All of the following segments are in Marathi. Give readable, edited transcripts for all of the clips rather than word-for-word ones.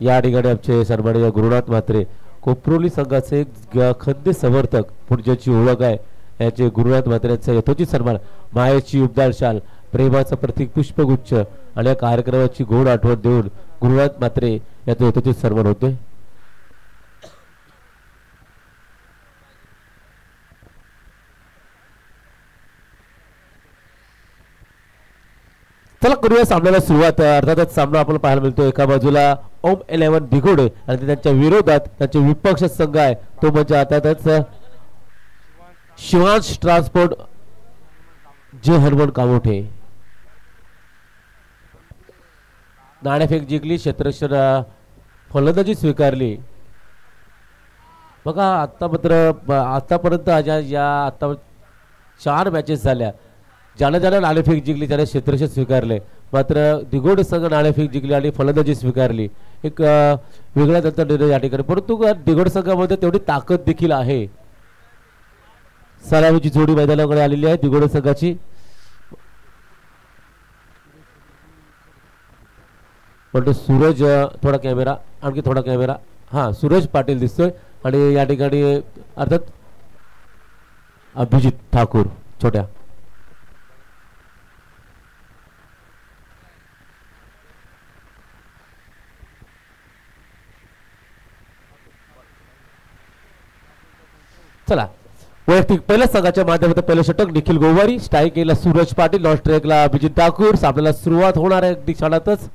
या ठिकाणी आमचे सन्माननीय गुरुनाथ म्हात्रे कोपरोली संघाचे एक खंदे समर्थक पुण्याची ओळख आहे याचे गुरुनाथ म्हात्रेंचा यथोचित सन्मान मायेची उबदार शाल प्रेमाचं प्रतीक पुष्पगुच्छ आणि या कार्यक्रमाची गोड आठवण देऊन गुरुनाथ म्हात्रे याचा यथोचित सन्मान होतोय। चला करूया सामन्याला सुरुवात। अर्थातच सामना आपण पाहायला मिळतो एका बाजूला ओम 11 भिगोडे आणि त्यांच्या विरोधात त्यांचे विपक्ष संघ आहे तो म्हणजे अर्थातच शिवांश ट्रान्सपोर्ट जे हनुमान कामोठे। नाणेफेक जिंकली, क्षेत्ररक्षण फलंदाजी स्वीकारली। बघा आता मात्र आतापर्यंत आता 4 मॅचेस झाल्या, ज्याला नाणेफेक जिंकली त्याने क्षेत्ररक्षण स्वीकारले, मात्र दिगोडे संघ नाणेफेक जिंकली आणि फलंदाजी स्वीकारली। एक वेगळा त्यांचा निर्णय या ठिकाणी, परंतु दिगोडे संघामध्ये तेवढी ताकद देखील आहे। सलामीची जोडी मैदानाकडे आलेली आहे दिगोडे संघाची। पण सूरज थोडा कॅमेरा, आणखी थोडा कॅमेरा, हा सूरज पाटील दिसतोय आणि या ठिकाणी अर्थात अभिजित ठाकूर छोट्या। चला वैयक्तिक पहिल्या संघाच्या माध्यमातून पहिलं षटक निखिल गोवारी, स्ट्राईक केला सूरज पाटील, नॉन स्ट्राईकला अभिजित ठाकूर। सामन्याला सुरुवात होणार आहे अगदी क्षणातच।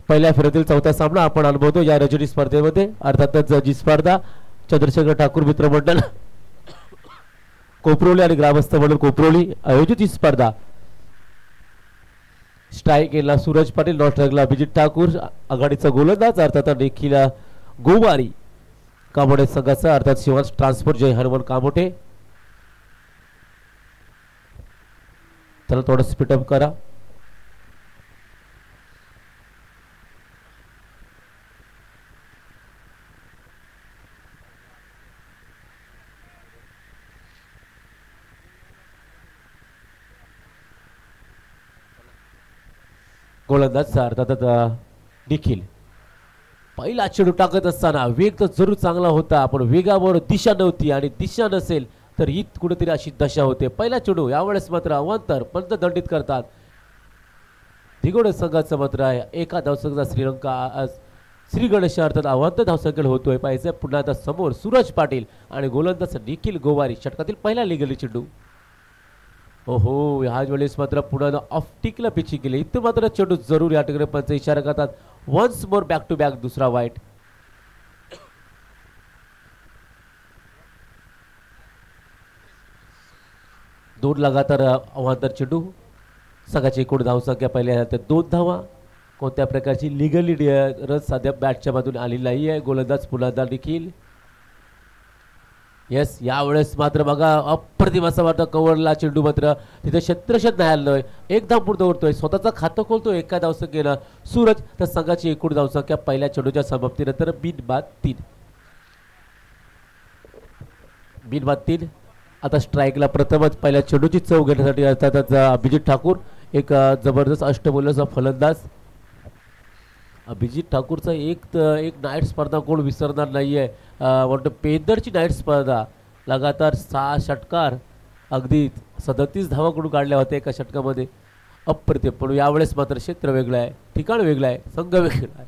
पहिल्या फेरीतील चौथा सामना आपण अनुभवतो या रजनी स्पर्धेमध्ये। अर्थातच जी स्पर्धा चंद्रशेखर ठाकूर मित्रमंडळ कोपरोली आणि ग्रामस्थ मंडळ कोपरोली आयोजित ही स्पर्धा। स्ट्राईक केला सूरज पाटील, नॉन स्ट्राईकला अभिजित ठाकूर। आघाडीचा गोलंदाज अर्थात निखिल गोवारी कामोठे संघाचा, अर्थात शिवांश ट्रान्सपोर्ट जय हनुमान कामोठे। चला थोडं स्पीडअप करा। गोलंदाज अर्थात निखिल पहिला चेंडू टाकत असताना वेग तर जरूर चांगला होता, पण वेगावर दिशा नव्हती आणि दिशा नसेल तर ही कुठेतरी अशी दशा होते। पहिला चेंडू यावेळेस मात्र अवांतर पंत दंडित करतात दिगोडे संघाचं मात्र आहे। एका धावसंख्येचा श्री गणेश अर्थात अवांतर धावसंख्येला होतोय। पाहिजे पुन्हा आता समोर सूरज पाटील आणि गोलंदाज निखिल गोवारी, षटकातील पहिला लिगली चेंडू। ओहो ह्या वेळेस मात्र पुन्हा ऑफ टिकला पिची केली, इथं मात्र चेंडू जरूर या ठिकाणी पंच इशारा करतात once more back to back दुसरा वाईट। दोन लगातार अवांतर चेंडू, संघाची एकूण धावसंख्या पहिल्या 2 धावा। कोणत्या प्रकारची लिगली रन सध्या बॅटच्या बाजूने आलेली नाही आहे। गोलंदाज पुन्हा निखिल, येस यावेळेस मात्र बघा अप्रतिम असं वाटतं कव्हरला चेंडू, मात्र तिथे क्षेत्ररक्षण नाही आलोय, एक धाव पुढे उरतोय, स्वतःचं खातं खोलतोय एका धावसंख्येनं सूरज। तर संघाची एकूण धावसंख्या पहिल्या चेंडूच्या समाप्तीनंतर बिनबाद 3। आता स्ट्राईकला प्रथमच पहिल्या चेंडूची चव घेण्यासाठी अर्थातच अभिजित ठाकूर, एक जबरदस्त अष्टमोलाचा फलंदाज। अभिजित ठाकूरचा एक नाईट स्पर्धा कोण विसरणार नाहीये। वाटतं पेंदरची नाईट स्पर्धा, लगातार 6 षटकार, अगदी 37 धावा कडून काढल्या होत्या एका षटकामध्ये, अप्रतिम। पण यावेळेस मात्र क्षेत्र वेगळं आहे, ठिकाण वेगळं आहे, संघ वेगळा आहे।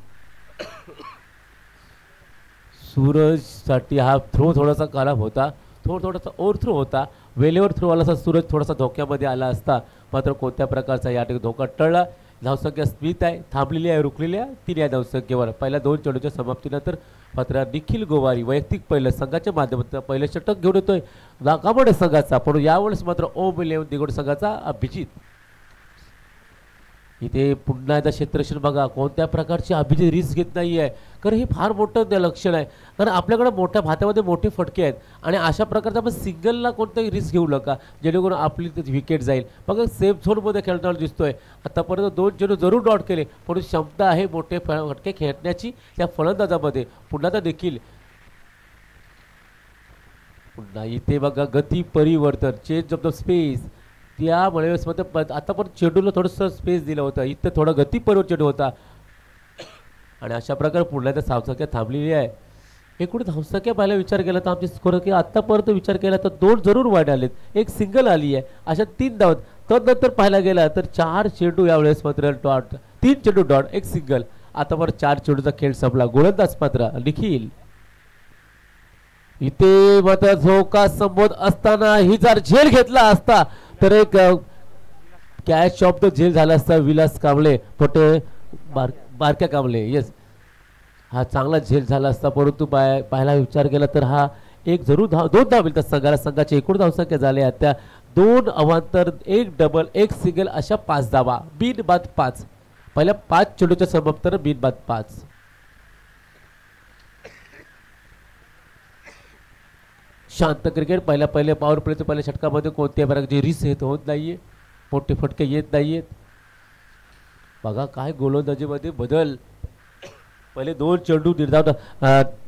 सूरजसाठी हा थ्रो थोडासा खराब होता, थोडासा ओव्हर थ्रो होता, वेलेवर थ्रो आला असता सूरज थोडासा धोक्यामध्ये आला असता, मात्र कोणत्या प्रकारचा या ठिकाणी धोका टळला। धावसंख्या स्मित आहे, थांबलेली आहे, रुकलेली आहे 3 या धावसंख्येवर। पहिल्या 2 चेंडूच्या समाप्तीनंतर मात्र निखिल गोवारी वैयक्तिक पहिलं संघाच्या माध्यमातून पहिलं षटक घेऊन येतोय कामोठे संघाचा, पण यावेळेस मात्र ओम 11 दिगोडे संघाचा अभिजित। इथे पुन्हा एकदा क्षेत्ररक्षण बघा कोणत्या प्रकारची अभिजित रिस्क घेत नाहीये, कारण हे फार मोठं लक्षण आहे, कारण आपल्याकडे मोठ्या भात्यामध्ये मोठे फटके आहेत आणि अशा प्रकारचा आपण सिंगलला कोणताही रिस्क घेऊ नका जेणेकरून आपली विकेट जाईल। बघा सेफ झोनमध्ये खेळताना दिसतोय, आतापर्यंत 2 चेंडू जरूर डॉट केले, पण क्षमता आहे मोठे फटके खेळण्याची त्या फलंदाजामध्ये। पुन्हा देखील पुन्हा इथे बघा गती परिवर्तन, चेंज ऑफ द स्पेस, त्यामुळे आता पण चेंडूला थोडंसं स्पेस दिलं होतं, इथं थोडं गती परिवर्तन चेंडू होता। आणि अशा प्रकारे पुढल्या त्या धावसंख्या थांबलेली आहे. एकूण धावसंख्या पाहायला विचार केला तर आमचे स्कोर की आत्तापर्यंत विचार केला तर 2 जरूर वाईट आलेत, एक सिंगल आली आहे, अशा 3 धावत. तदनंतर पाहायला गेला तर 4 चेंडू यावेळेस मात्र डॉट, 3 चेंडू डॉट, एक सिंगल. आता परत 4 चेंडूचा खेळ संपला. गोलंदाज मात्र निखिल. इथे मात्र झोका संबोध असताना ही जर झेल घेतला असता तर एक कॅच ऑफ द झेल झाला असता. विलास कांबळे पोटे बारक्या कांबळे, येस, हा चांगला झेल झाला असता. परंतु पाहायला विचार केला तर हा एक जरूर दोन धाव मिळतात संघाला. संघाची एकूण धावसंख्या झाल्या त्या 2 अवांतर, 1 डबल, 1 सिंगल अशा 5 धावा. बिनबाद 5. पहिल्या 5 चेंडूच्या समाप्तर बिनबाद 5. शांत क्रिकेट. पहिले पॉवर प्लेच्या पहिल्या षटकामध्ये कोणत्याही प्रकारची रिस होत नाहीये, मोठे फटके येत नाहीयेत. बघा काय गोलंदाजीमध्ये बदल. पहिले 2 चेंडू निर्धाव,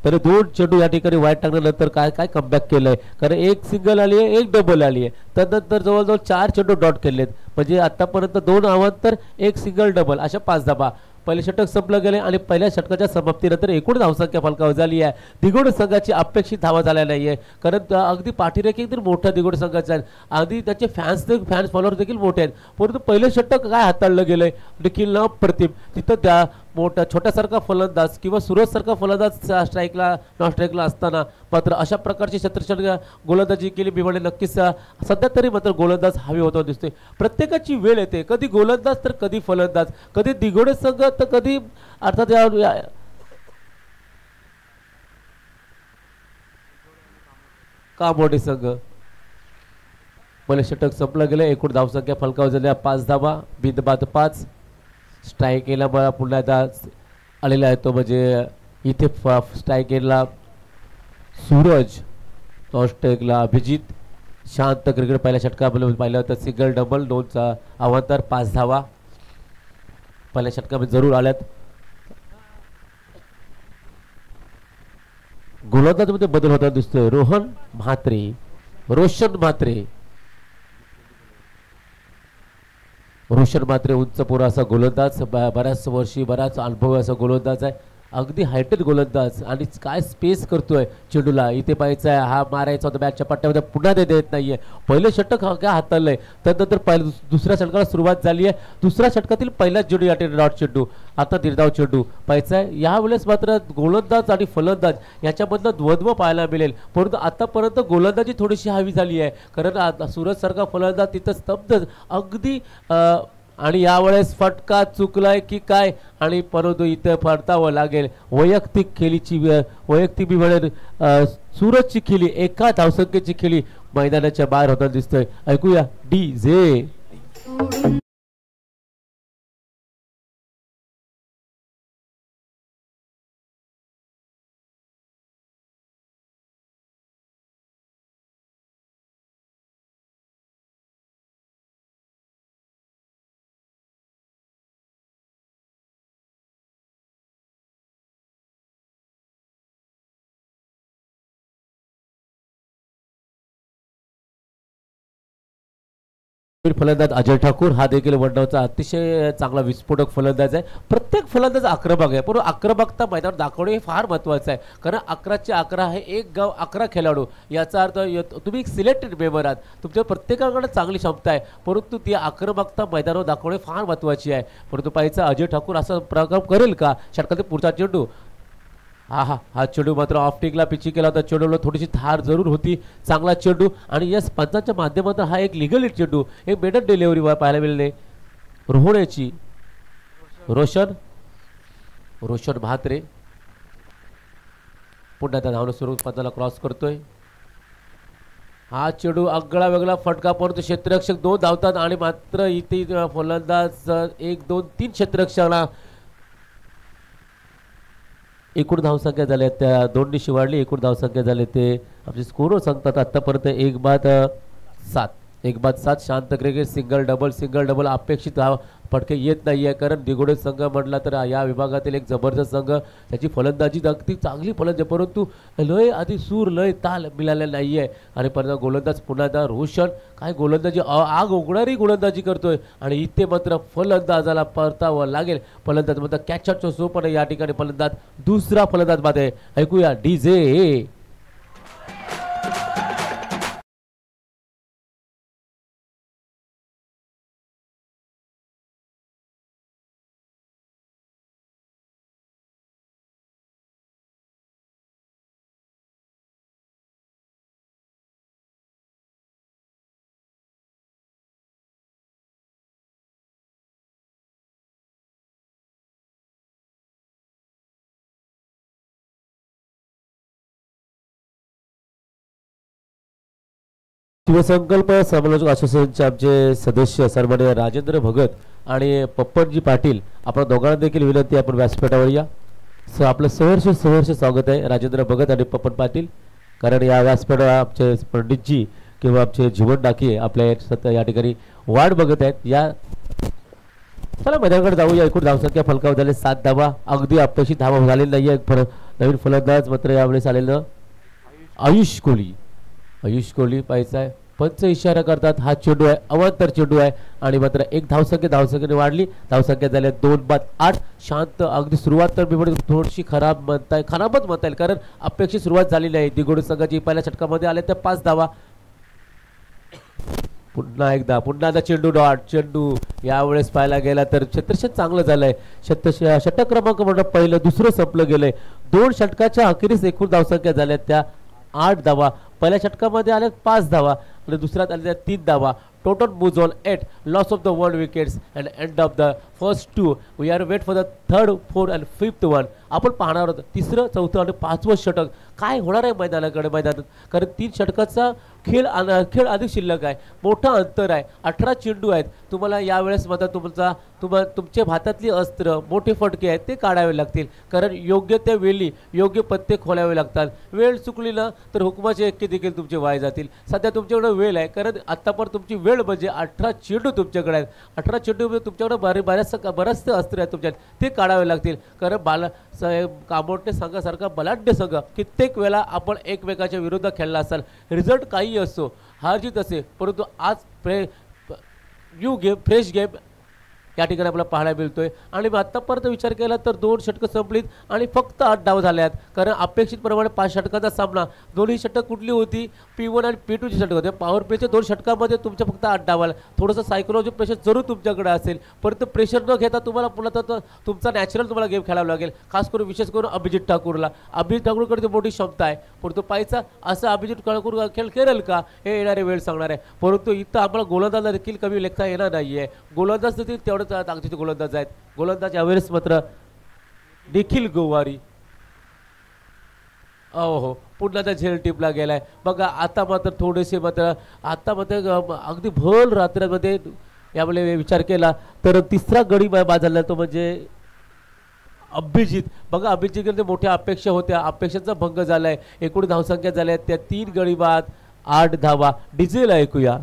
तर 2 चेंडू या ठिकाणी वाईट टाकल्यानंतर काय काय कमबॅक केलंय. कारण 1 सिंगल आली आहे, 1 डबल आली आहे. त्यानंतर जवळजवळ 4 चेंडू डॉट केलेत. म्हणजे आतापर्यंत 2 अवांतर, 1 सिंगल डबल अशा 5 धाबा. पहिले षटक संपलं गेले आणि पहिल्या षटकाच्या समाप्तीनंतर एकूण धावसंख्या फलकावर झाली आहे. दिगोड संघाची अपेक्षित धावा झाल्या नाहीये, कारण अगदी पाठीरेखा एकदम मोठा दिगोड संघाचा आहे. अगदी त्याचे फॅन्स फॉलोअर देखील मोठे आहेत. परंतु पहिलं षटक काय हाताळलं गेलंय देखील न प्रतिम. तिथं त्या मोठा छोट्यासारखा फलंदाज किंवा सुरजसारखा फलंदाज स्ट्राईकला नॉन स्ट्राईकला असताना मात्र अशा प्रकारची शतरषट गोलंदाजी केली. बिवाडे नक्कीच सध्या तरी मात्र गोलंदाज हवे होता दिसतोय. प्रत्येकाची वेळ येते, कधी गोलंदाज तर कधी फलंदाज, कधी दिगोडे संघ तर कधी अर्थात कामोडे संघ. पहिलं षटक संपलं गेलं. एकूण धावसंख्या फलकावर झाल्या 5 धावा. बिनबाद 5. स्ट्राईक केला मला पुन्हा एकदा आलेला आहे तो म्हणजे इथे स्ट्राईक केला सूरज, नॉन स्ट्राईकला अभिजित. शांत क्रिकेट. पहिल्या षटकामध्ये पाहिलं होतं सिंगल डबल, 2चा अवांतर, 5 धावा पहिल्या षटकामध्ये जरूर आल्यात. गोलंदाजीमध्ये बदल होता दिसतोय. रोशन म्हात्रे उंच पुरा असा गोलंदाज, बऱ्याच वर्षी बराच अनुभव असा गोलंदाज आहे. अगदी हायटेड गोलंदाज आणि काय स्पेस करतोय चेंडूला. इथे पाहायचं आहे, हा मारायचा होता बॅटच्या पट्ट्यामध्ये, पुन्हा ते देत नाहीये. पहिलं षटक काय हाताळलंय. त्यानंतर दुसऱ्या षटकाला सुरुवात झाली आहे. दुसऱ्या षटकातील पहिला चेंडू या डॉट चेंडू, आता निर्धाव चेंडू पाहायचा आहे. यावेळेस मात्र गोलंदाज आणि फलंदाज याच्यामधलं द्वंद्व पाहायला मिळेल. परंतु आतापर्यंत गोलंदाजी थोडीशी हवी झाली आहे, कारण सूरज सारखा फलंदाज तिथं स्तब्ध अगदी. आणि यावेळेस फटका चुकलाय की काय, आणि परंतु इथं परतावं लागेल. वैयक्तिक खेळीची वैयक्तिक वेळ सूरजची खेळी, एका धावसंख्येची खेळी मैदानाच्या बाहेर होताना दिसतोय. ऐकूया DJ. फलंदाज अजय ठाकूर हा देखील वनडाऊनचा अतिशय चांगला विस्फोटक फलंदाज आहे. प्रत्येक फलंदाज आक्रमक आहे, परंतु आक्रमकता मैदानावर दाखवणे हे फार महत्त्वाचं आहे. कारण 11चे 11 हे एक गाव 11 खेळाडू, याचा अर्थ तुम्ही एक सिलेक्टेड मेंबर आहात. तुमच्या प्रत्येकाकडे चांगली क्षमता आहे, परंतु ती आक्रमकता मैदानावर दाखवणे फार महत्त्वाची आहे. परंतु पाहायचं अजय ठाकूर असा प्रकार करेल का. षटकातील पुढचा चेंडू, हा चेंडू मात्र ऑफ टिकला, पिची केला होता. चेंडूला थोडीशी थार जरूर होती. चांगला चेंडू आणि या पंचांच्या माध्यमातून हा एक लिगल चेंडू, एक मेडन डिलिव्हरी पाहायला मिळाले रोहण्याची. रोशन म्हात्रे पुन्हा त्या धावणं सुरू पंचाला क्रॉस करतोय. हा चेंडू आगळा वेगळा फटका, परंतु क्षेत्ररक्षक 2 धावतात आणि मात्र इथे फलंदाज 1 2 3 क्षेत्ररक्षकाला एकूण धावसंख्या झाल्या त्या 2 वाढली. एकूण धावसंख्या झाले ते आपले स्कोर सांगतात आतापर्यंत 1 बाद 7. शांत क्रिकेट. सिंगल डबल अपेक्षित धाव फटके येत नाहीये, कारण दिगोडे संघ म्हटला तर या विभागातील एक जबरदस्त संघ, त्याची फलंदाजी अगदी चांगली फलंदाजी, परंतु लय आधी सूर लय ताल मिळालेला नाहीये. आणि परत गोलंदाज पुन्हा एकदा रोशन काय गोलंदाजी आग उघडणारी गोलंदाजी करतोय आणि इथे मात्र फलंदाजाला परतावं लागेल. फलंदाज मात्र कॅचअपचा सो, पण या ठिकाणी फलंदाज दुसरा फलंदाज मध्ये ऐकूया डीजे. शिवसंकल्प समालोचक असोसिएशनचे आमचे सदस्य सन्माननीय राजेंद्र भगत आणि पप्पनजी पाटील, आपण दोघांना देखील विनंती, आपण व्यासपीठावर या. आपलं सहर्ष स्वागत आहे राजेंद्र भगत आणि पप्पन पाटील, कारण या व्यासपीठावर आमचे पंडितजी किंवा आमचे जीवन डाकी आपल्या या ठिकाणी वाट बघत आहेत. या चला मैदानाकडे जाऊया. एकूण धावसंख्या फलकावर झाले 7 धावा, अगदी अपेक्षित धावा झालेली नाही आहे. नवीन फलंदाज मात्र यावेळेस आलेलं आयुष कोहली पाहायचा आहे. पंच इशारा करतात, हा चेंडू आहे, अवांतर चेंडू आहे आणि मात्र एक धावसंख्येने वाढली. धावसंख्या झाल्या 2-8. शांत अगदी सुरुवात तर मी थोडीशी खराबच म्हणता येईल, कारण अपेक्षित सुरुवात झाली नाही. दिगोडे संघाची पहिल्या षटकामध्ये आल्या त्या 5 धावा. पुन्हा एकदा चेंडू यावेळेस पाहायला गेला तर क्षेत्रक्षण चांगलं झालंय. षटक क्रमांक म्हणून पहिलं दुसरं संपलं गेलंय. 2 षटकाच्या अखेरीस एकूण धावसंख्या झाल्या त्या 8 धावा. पहिल्या षटकामध्ये आल्या 5 धावा आणि दुसऱ्यात आल्या 3 धावा. Total moves on 8, loss of the 1 wickets and end of the first 2. We are wait for the 3rd, 4th and 5th one. आपण पाहणार आहोत 3रं, 4थं आणि 5वं षटक काय होणार आहे मैदानात, कारण 3 षटकाचा खेळ अधिक शिल्लक आहे, मोठा अंतर आहे, 18 चेंडू आहेत. तुम्हाला यावेळेस मात्र तुमच्या हातातली अस्त्र मोठे फटके आहेत ते काढावे लागतील, कारण योग्य त्या वेळी योग्य पत्ते खोलावे लागतात. वेळ चुकली ना तर हुकमाचे एक्के देखील तुमचे वाया जातील. सध्या तुमच्याकडे वेळ आहे, कारण आत्तापर्यंत तुमची वेळ म्हणजे 18 चेंडू तुमच्याकडे आहेत. 18 चेंडू तुमच्याकडे बरेचसे अस्त्र आहेत तुमच्यात, ते काढावे लागतील. कारण कामोठे संघासारखा बलाढ्य संघ कित्येक वेळा आपण एकमेकाच्या विरोधात खेळला असाल. रिझल्ट काही असो, हार जीत असे, परंतु आज फ्रेश गेम या ठिकाणी आपल्याला पाहायला मिळतोय. आणि आत्तापर्यंत विचार केला तर 2 षटकं संपलीत आणि फक्त 8 धावा झाल्यात, कारण अपेक्षित प्रमाणे 5 षटकांचा सामना. दोन्ही षटक कुठली होती, P1 आणि P2ची षटक होते. पॉवर प्लेच्या 2 षटकामध्ये तुमच्या फक्त 8 धावा. थोडंसं सायकोलॉजी प्रेशर जरूर तुमच्याकडे असेल, परंतु प्रेशर न घेता तुम्हाला पुन्हा तर तुमचा नॅचरल तुम्हाला गेम खेळावा लागेल. खास करून विशेष करून अभिजित ठाकूरकडे मोठी क्षमता आहे, परंतु पाहायचा असं अभिजित ठाकूर खेळ खेळेल का हे येणारे वेळ सांगणार आहे. परंतु इथं आम्हाला गोलंदाज देखील कमी लेखता येणार नाहीये. गोलंदाज देखील तेवढं ताकदीचे गोलंदाज आहेत. गोलंदाज यावेळेस मात्र निखिल गोवारी पुन्हा त्या झेल टिपला गेलाय बघा. आता मात्र थोडेसे अगदी भल रात्रीमध्ये यावेळी विचार केला तर 3रा गडी बाद झाला तो म्हणजे अभिजित. बघा अभिजित मोठ्या अपेक्षा होत्या, अपेक्षांचा भंग झालाय. एकूण धावसंख्या झाल्या त्या 3 गडी बाद, 8 धावा. डिझेल ऐकूया.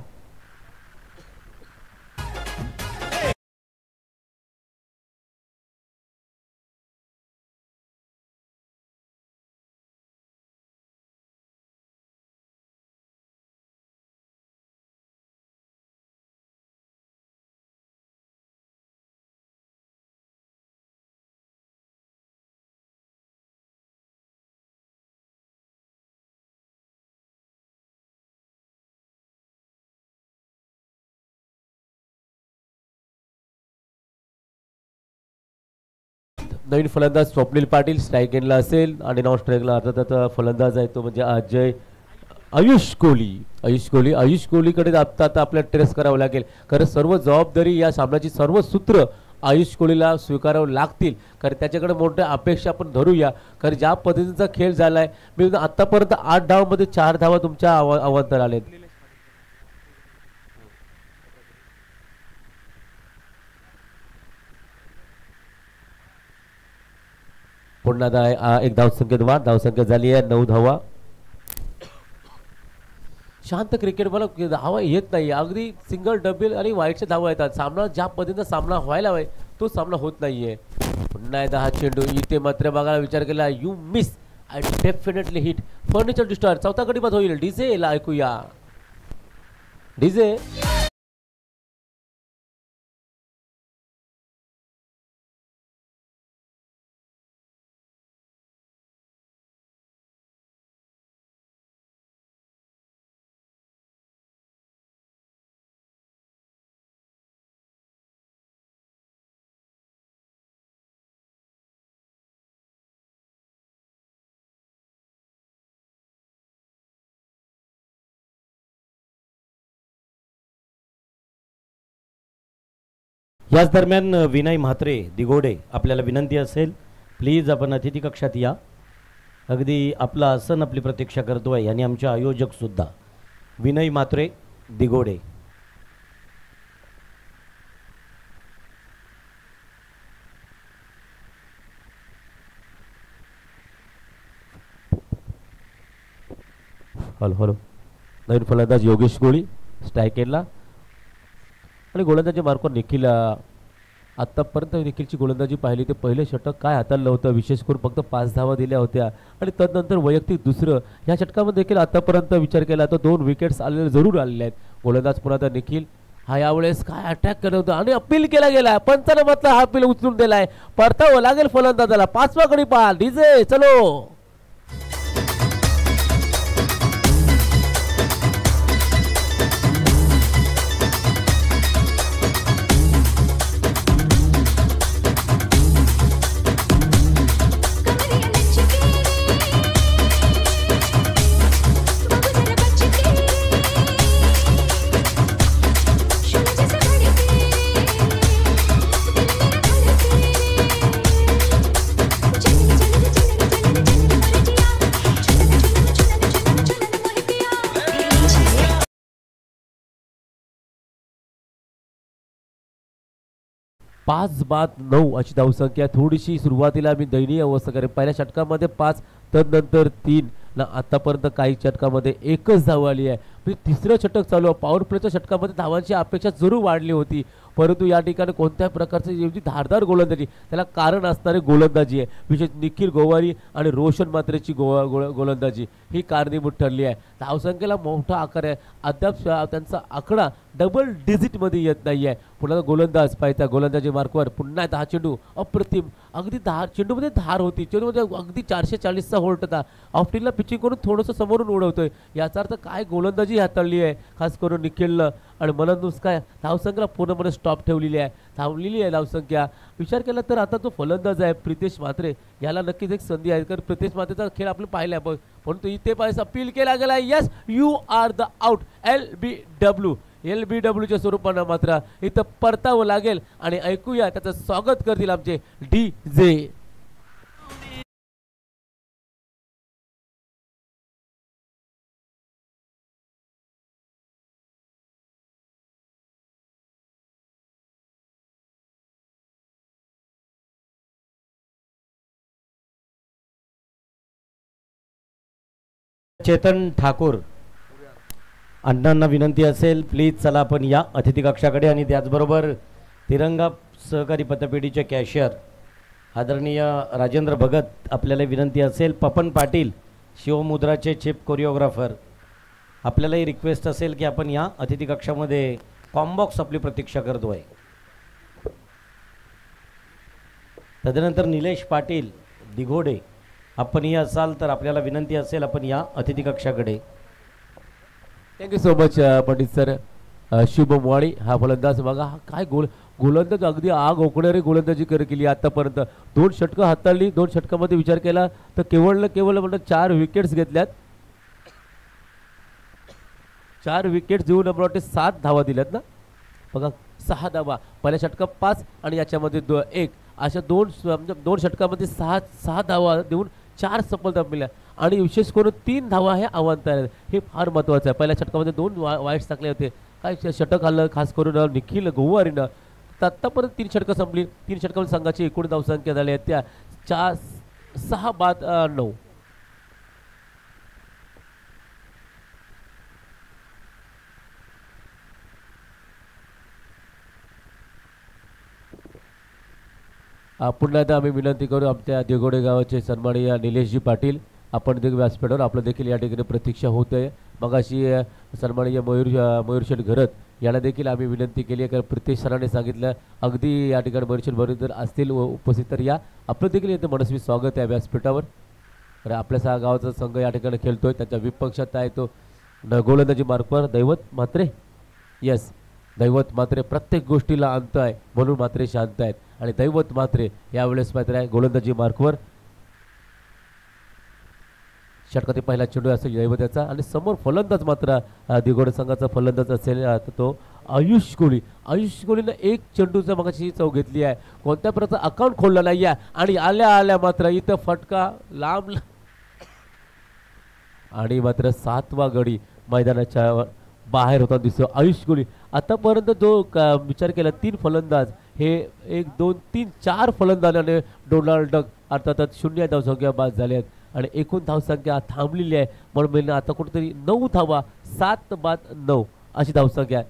नवीन फलंदाज स्वप्नील पाटील स्ट्राईक एंडला असेल आणि नॉन स्ट्राईकला अर्थात फलंदाज आहे तो म्हणजे आयुष कोहलीकडे आता आपल्याला ट्रेस करावं लागेल, कारण सर्व जबाबदारी या सामन्याची सर्व सूत्र आयुष कोहलीला स्वीकारावं लागतील, कारण त्याच्याकडे मोठ्या अपेक्षा आपण धरूया. कारण ज्या पद्धतीचा खेळ झालाय, मी आतापर्यंत 8 धावांमध्ये 4 धावा तुमच्या अवांतर आलेत. पुन्हा एक धावसंख्येत वाढ, धावसंख्या झाली आहे 9 धावा. शांत क्रिकेट मला धावा येत नाही, अगदी सिंगल डबल आणि वाईटच्या धावा येतात. सामना ज्या पद्धतीनं सामना व्हायला हवाय तो सामना होत नाहीये. पुन्हा एकदा हा चेंडू इथे मात्र बघायला विचार केला, you miss I definitely hit furniture डिस्टॉर. चौथा गडी बाद होईल. डीजे ला ऐकूया. डीजे याच दरम्यान विनय म्हात्रे दिगोडे आपल्याला विनंती असेल प्लीज आपण अतिथी कक्षात या. अगदी आपला आसन आपली प्रतीक्षा करतोय आणि आमचे आयोजक सुद्धा विनय म्हात्रे दिगोडे. Hello hello. नवीन फलंदाज योगेश गोळी स्ट्राईक एंडला आणि गोलंदाजी मार्कवर निखिल. आत्तापर्यंत निखिलची गोलंदाजी पाहिली ते पहिलं षटक काय हाताळलं होतं, विशेष करून फक्त 5 धावा दिल्या होत्या आणि तदनंतर वैयक्तिक दुसरं. ह्या षटकामध्ये देखील आतापर्यंत विचार केला तर 2 विकेट्स आलेले जरूर आलेले आहेत. गोलंदाज पुन्हा निखिल हा यावेळेस काय अटॅक केलं होतं आणि अपील केला गेला. पंचानं मात्र हा अपील उचलून दिलाय. परतावं लागेल फलंदाजाला. 5वा गडी पाल. डीजे चलो. पाच बाद 9 अशी धावसंख्या. थोडीशी सुरुवातीला मी दयनीय अवस्था करेन. पहिल्या षटकामध्ये 5 तदनंतर 3 ना आतापर्यंत काही षटकामध्ये 1च धाव आली आहे. म्हणजे तिसरं षटक चालू आहे. पॉवर प्लेच्या षटकामध्ये धावांची अपेक्षा जरूर वाढली होती, परंतु या ठिकाणी कोणत्या प्रकारची जी धारदार गोलंदाजी त्याला कारण असणारी गोलंदाजी आहे. विशेष निखिल गोवारी आणि रोशन मात्रेची गोलंदाजी ही कारणीभूत ठरली आहे. धावसंख्येला मोठा आकार आहे. अद्याप त्यांचा आकडा डबल डिजिटमध्ये येत नाही आहे. पुन्हा गोलंदाज पाहिजे गोलंदाजी मार्कवर पुन्हा 10 चेंडू अप्रतिम. अगदी 10 चेंडूमध्ये धार होती. चेंडूमध्ये अगदी 440चा होल्ट होता. ऑफस्टिनला पिचिंग करून थोडंसं समोरून उडवतोय. याचा अर्थ काय गोलंदाजी हाताळली आहे खास करून निखिलनं. आणि मनन काय धावसंख्येला पूर्णपणे स्टॉप ठेवलेली आहे. धावलेली आहे धावसंख्या. विचार केला तर आता जो फलंदाज आहे प्रितेश म्हात्रे याला नक्कीच एक संधी आहे, कारण प्रितेश म्हात्रेचा खेळ आपण पाहिला आहे. परंतु इथे पाहिजे अपील केला गेला. Yes you are the out. LBWच्या स्वरूपानं मात्र इथं परतावं लागेल आणि ऐकूया त्याचं स्वागत करतील आमचे डीजे. चेतन ठाकूर अण्णांना विनंती असेल प्लीज चला आपण या अतिथी कक्षाकडे. आणि त्याचबरोबर तिरंगा सहकारी पतपेढीचे कॅशियर आदरणीय राजेंद्र भगत आपल्याला विनंती असेल. पपन पाटील शिवमुद्राचे चीफ कोरिओग्राफर आपल्यालाही रिक्वेस्ट असेल की आपण या अतिथी कक्षामध्ये कॉम्बॉक्स आपली प्रतीक्षा करतोय. तदनंतर निलेश पाटील दिघोडे आपणही असाल तर आपल्याला विनंती असेल आपण या अतिथी कक्षाकडे. Thank you so much Pandit sir. Shubham Wani हा फलंदाज बघा हा काय गोलंदाज अगदी आग ओकणारी गोलंदाजी केली आतापर्यंत. 2 षटकं हाताळली. 2 षटकामध्ये विचार केला तर केवळ म्हणतात 4 विकेट्स घेतल्यात. 4 विकेट्स देऊन मला वाटते 7 धावा दिल्यात ना बघा. 6 धावा पहिल्या षटकात 5 आणि याच्यामध्ये 1 अशा 2 षटकामध्ये 6 धावा देऊन 4 सफलता मिळाल्या. आणि विशेष करून 3 धावा हे अवांतर आहेत. हे फार महत्त्वाचं आहे. पहिल्या षटकामध्ये 2 वाईट्स टाकले होते. काय षटक आलं खास करून निखिल गोवारीनं. आत्तापर्यंत 3 षटकं संपली. 3 षटकामध्ये संघाची एकूण धावसंख्या झाली आहे त्या 6 बाद 9. पुन्हा एकदा आम्ही विनंती करू आमच्या देगोडे गावाचे सन्माननीय निलेशजी पाटील आपण देखील व्यासपीठावर आपलं देखील या ठिकाणी प्रतीक्षा होत आहे. मगाशी सन्माननीय मयूरशेठ घरत याला देखील आम्ही विनंती केली आहे कारण प्रितेश सरांनी सांगितलं अगदी या ठिकाणी मयूरशेठ भरून जर असतील उपस्थित तर या आपलं देखील इथं मनस्वी स्वागत आहे व्यासपीठावर. तर आपल्या गावाचा संघ या ठिकाणी खेळतोय त्याच्या विपक्षात आहे तो गोलंदाजी मार्कवर दैवत म्हात्रे. येस दैवत म्हात्रे प्रत्येक गोष्टीला अंत आहे म्हणून म्हात्रे शांत आहेत आणि दैवत म्हात्रे यावेळेस मात्र आहे गोलंदाजी मार्कवर. षटकातील पहिला चेंडू असेल दैवताचा आणि समोर फलंदाज मात्र दिगोडे संघाचा फलंदाज असेल तो आयुष कोहली. आयुष कोहलीनं एक चेंडूचा मगाशी चव घेतली आहे कोणत्या प्रकारचं अकाउंट खोललं नाही आहे आणि आल्या आल्या मात्र इथं फटका लांब आणि मात्र 7वा गडी मैदानाच्या बाहेर होता दिसतो. आयुष कोहली आतापर्यंत जो विचार केला 3 फलंदाज हे 1 2 3 4 फलंदाजाने डोनाल्ड डक अर्थातच 0 धावसंख्या बाद झाले आहेत आणि एकूण धावसंख्या थांबलेली आहे म्हणून आता कुठेतरी 9 धावा 7 बाद 9 अशी धावसंख्या.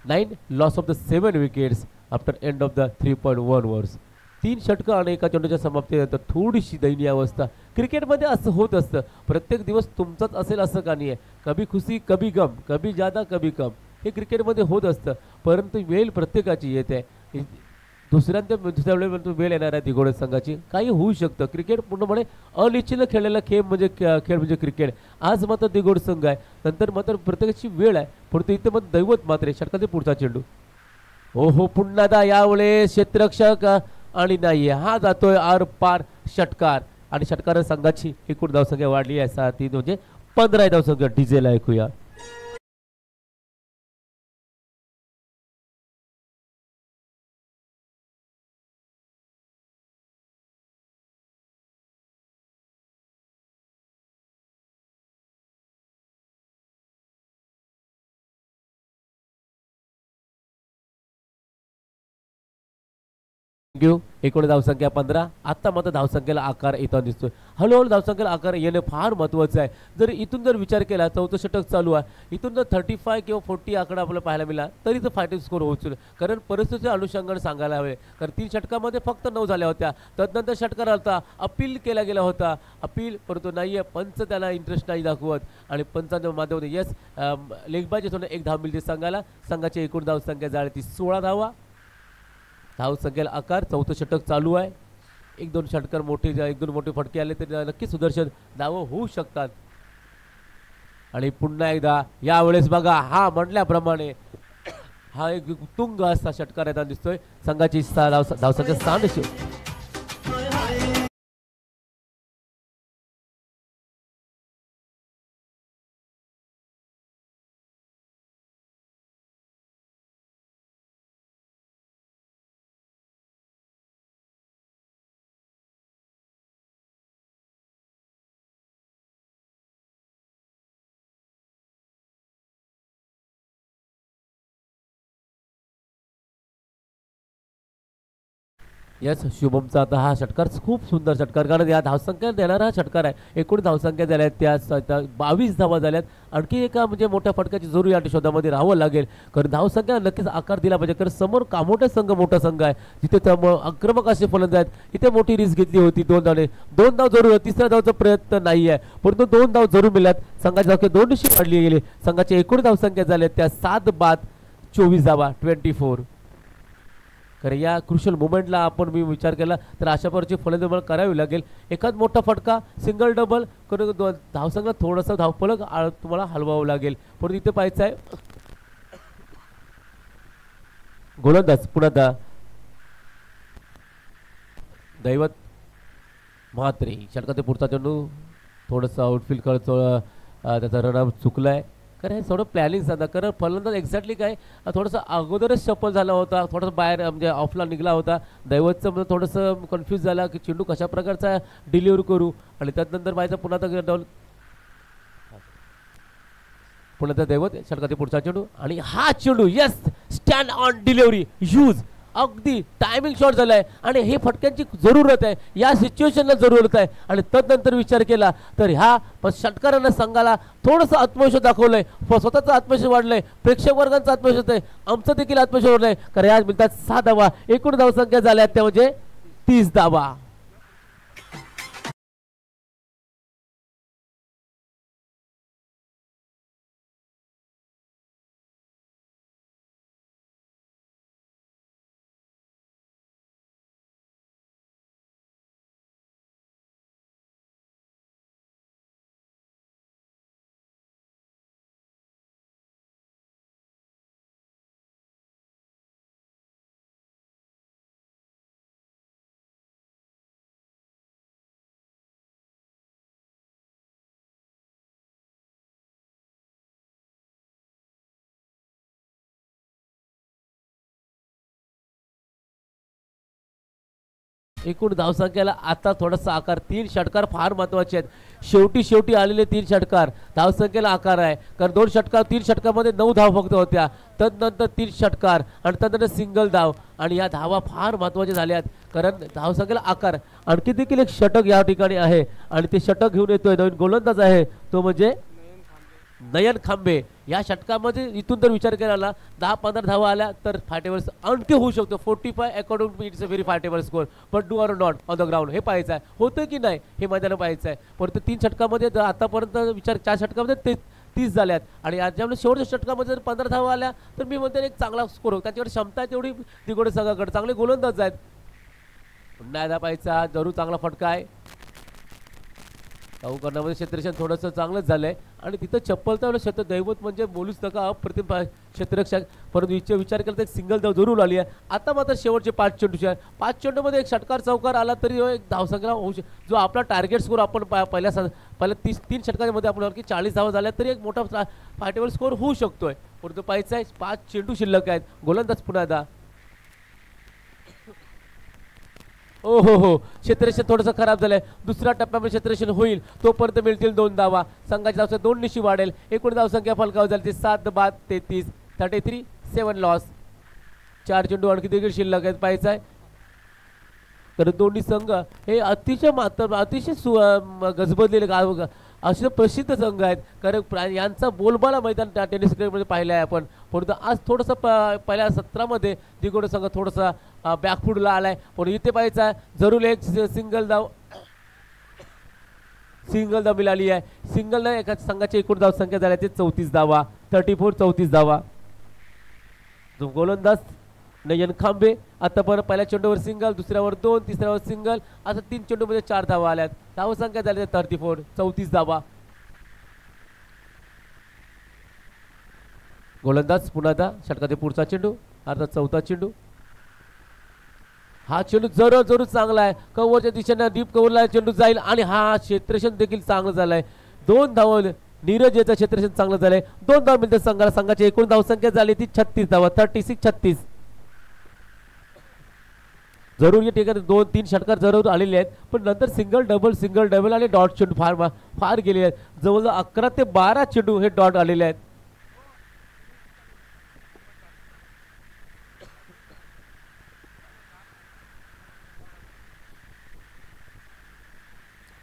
9 loss of the 7 wickets after end of the 3.1 overs. 3 षटकं आणि एका चेंडूच्या समाप्तीनंतर थोडीशी दयनीय अवस्था. क्रिकेटमध्ये असं होत असतं प्रत्येक दिवस तुमचाच असेल असं का नाही आहे. कभी खुशी कभी गम कभी ज्यादा कभी कम हे क्रिकेटमध्ये होत असतं परंतु वेळ प्रत्येकाची येते. दुसऱ्या वेळेला वेळ येणार आहे दिगोडे संघाची काही होऊ शकतं. क्रिकेट पूर्णपणे अनिश्चित खेळलेला खेळ म्हणजे क्रिकेट. आज मात्र दिगोडे संघ आहे नंतर मात्र प्रत्येकाची वेळ आहे परंतु इथे मग दैवत मात्र षटकातील पुढचा चेंडू हो पुन्हा यावेळेस क्षेत्ररक्षक आणि नाही हा जातोय आर पार षटकार आणि षटकार संघाची एकूण धावसंख्या वाढली आहे 6-3 म्हणजे 15 धावसंख्या. डिझेल ऐकूया. एकूण धावसंख्या 15. आता मात्र धावसंख्येला आकार येताना दिसतोय. हळूहळू धावसंख्येला आकार येणे फार महत्त्वाचं आहे. जर इथून जर विचार केला 4थं षटक चालू आहे इथून जर 35 किंवा 40 आकडा आपल्याला पाहायला मिळाला तरी तर फायटिंग स्कोर होऊ कारण परिस्थितीच्या अनुषंगाने सांगायला हवे कारण 3 षटकामध्ये फक्त 9 झाल्या होत्या. तदनंतर षटकार आलता अपील केला गेला होता अपील परंतु नाही आहे पंच त्याला इंटरेस्ट नाही दाखवत आणि पंचांच्या माध्यमातून येस लेगबाजी सोडून 1 धाव मिळते संघाला. संघाची एकूण धावसंख्या झाली ती 16 धावा. धावसंख्येला आकार 4थं षटक चालू आहे. 1-2 षटकर मोठे 1-2 मोठे फटके आले तरी नक्की सुदर्शन धाव होऊ शकतात. आणि पुन्हा एकदा यावेळेस बघा हा म्हटल्याप्रमाणे हा एक तुंग असा षटकार येताना दिसतोय. संघाची धावसंख्या 6. यस शुभमचा आता हा षटकार खूप सुंदर षटकार कारण या धावसंख्या देणारा हा षटकार आहे. एकूण धावसंख्या झाल्या त्या 22 धावा झाल्यात. आणखी एका म्हणजे मोठ्या फटक्याची जरूर या शोधामध्ये राहावं लागेल कारण धावसंख्या नक्कीच आकार दिला पाहिजे कारण समोर मोठा संघ आहे जिथे त्यामुळे आक्रमक असे फलंदाज आहेत. इथे मोठी रिस्क घेतली होती 2 धावने 2 धाव जरूर 3ऱ्या धावचा प्रयत्न नाही आहे परंतु 2 धाव जरूर मिळाल्यात. संघाची धावसंख्या 2शी वाढली गेली. संघाची एकूण धावसंख्या झाल्या त्या 7 बाद 24 धावा 24. कारण या क्रुशल मोमेंटला आपण मी विचार केला तर अशा प्रकारची फलंदाजी मला करावी लागेल. एखाद मोठा फटका सिंगल डबल करून धावसंख्या थोडासा धावफलक तुम्हाला हलवावं लागेल परंतु इथे पाहायचं आहे गोलंदाज पुन्हा दैवत म्हात्रे. षटकातील पुढचा चेंडू थोडंसं आउटफील्ड करतो त्याचा रनआउट चुकलाय कारण हे थोडं प्लॅनिंग साधा कारण फलंदाज एक्झॅक्टली काय थोडंसं अगोदरच सफल झाला होता थोडंसं बाहेर म्हणजे ऑफला निघाला होता. दैवतचं म्हणजे थोडंसं कन्फ्यूज झाला की चेंडू कशा प्रकारचा डिलिव्हर करू आणि त्यानंतर व्हायचा पुन्हा त्या दैवत षटकातील पुढचा चेंडू आणि हा चेंडू yes stand on delivery huge अगदी टायमिंग शॉट झालाय आणि हे फटक्यांची जरूरत आहे या सिच्युएशनला जरूरत आहे. आणि तदनंतर विचार केला तर ह्या षटकारांना संघाला थोडंसं आत्मविश्वास दाखवलंय स्वतःचा आत्मविश्वास वाढलाय प्रेक्षक वर्गांचा आत्मविश्वास आहे आमचं देखील आत्मविश्वास वाढलाय कारण आज मिळतात 6 धावा. एकूण धावसंख्या झाल्या त्या म्हणजे 30 धावा. एकूण धावसंख्येला आता थोडासा आकार 3 षटकार फार महत्वाचे आहेत. शेवटी आलेले 3 षटकार धावसंख्येला आकार आहे. कारण 2 षटकार 3 षटकामध्ये 9 धाव फक्त होत्या. तदनंतर 3 षटकार आणि तदनंतर सिंगल धाव आणि या धावा फार महत्वाच्या झाल्यात. कारण धावसंख्येला आकार आणखी देखील एक षटक या ठिकाणी आहे आणि ते षटक घेऊन येतोय नवीन गोलंदाज आहे तो म्हणजे नयन खांबे. या षटकामध्ये इथून जर विचार केला 10-15 धावा आल्या तर फायटेबल आणखी होऊ शकतो. 45 according to it's a very fightable score. But do are not on the ground हे पाहायचं आहे होतं की नाही हे मैदान पाहायचं आहे. परंतु 3 षटकामध्ये आतापर्यंत विचार 4 षटकामध्ये ते 30 झाल्यात आणि ज्यामुळे शेवटच्या षटकामध्ये जर 15 धावा आल्या तर मी म्हणतो एक चांगला स्कोर होतो. त्याच्याकडे क्षमता आहे तेवढी तिकडे संघाकडे चांगले गोलंदाज आहेत. पुन्हा एकदा पाहायचा जरूर चांगला फटका आहे. धाव करण्यामध्ये क्षेत्ररक्षण थोडंसं चांगलंच झालंय आणि तिथं चप्पलचा क्षेत्र दैवत म्हणजे बोलूच नका अप्रतिम क्षेत्ररक्षक. परंतु विचार केला तर एक सिंगल धाव जरूर आली आहे. आता मात्र शेवटचे 5 चेंडूचे 5 चेंडूमध्ये एक षटकार चौकार आला तरी एक धावसंख्या होऊ जो आपला टार्गेट स्कोर आपण पहिल्या 3 षटकांमध्ये आपण की 40 धावा झाल्या तरी एक मोठा फायटेबल स्कोर होऊ शकतोय. परंतु पाहायचं आहे 5 चेंडू शिल्लक आहेत. गोलंदाज पुन्हा एकदा ओ हो क्षेत्ररक्षण थोडंसं खराब झालंय. दुसऱ्या टप्प्यामध्ये क्षेत्ररक्षण होईल तोपर्यंत मिळतील 2 धावा. संघाची धावसंख्या 2 निशी वाढेल. एकूण धावसंख्या फलकावर झाली 7 बाद 33 33 7 लॉस. 4 चेंडू आणखी देखील शिल्लक आहेत. पाहायचं आहे तर दोन्ही संघ हे अतिशय गजबजलेले असे प्रसिद्ध संघ आहेत. कारण यांचा बोलबाला मैदान टेनिस क्रिकेटमध्ये पाहिलं आहे आपण. परंतु आज थोडंसं पहिल्या सत्रामध्ये दिगोडे संघ थोडासा बॅकफूडला आलाय. पण इथे पाहायचं आहे जरूर एक सिंगल धाव मिळाली आहे. सिंगल एका संघाची एकूण धावसंख्या झाली ते 34 धावा 34 धावा. जो गोलंदाज नयन खांबे आतापर्यंत पहिल्या चेंडूवर सिंगल दुसऱ्यावर 2 तिसऱ्यावर सिंगल आता 3 चेंडूमध्ये 4 धावा आल्यात. धावसंख्या झाली 34 धावा. गोलंदाज पुन्हा आता षटकातील पुढचा चेंडू अर्थात 4था चेंडू. हा चेंडू जरूर चांगला आहे. कव्हरच्या दिशेने डीप कव्हरला चेंडू जाईल आणि हा क्षेत्ररक्षण देखील चांगलं झालंय. 2 धावा नीरज याचं क्षेत्ररक्षण चांगलं झालंय. 2 धावा मिळतात संघाला. संघाची एकूण धावसंख्या झाली ती 36 धावा 36. जरूर या ठिकाणी 2-3 षटकार जरूर आलेले आहेत. पण नंतर सिंगल डबल आणि डॉट चेंडू फार गेले आहेत. जवळजवळ 11 ते 12 चेंडू हे डॉट आलेले आहेत.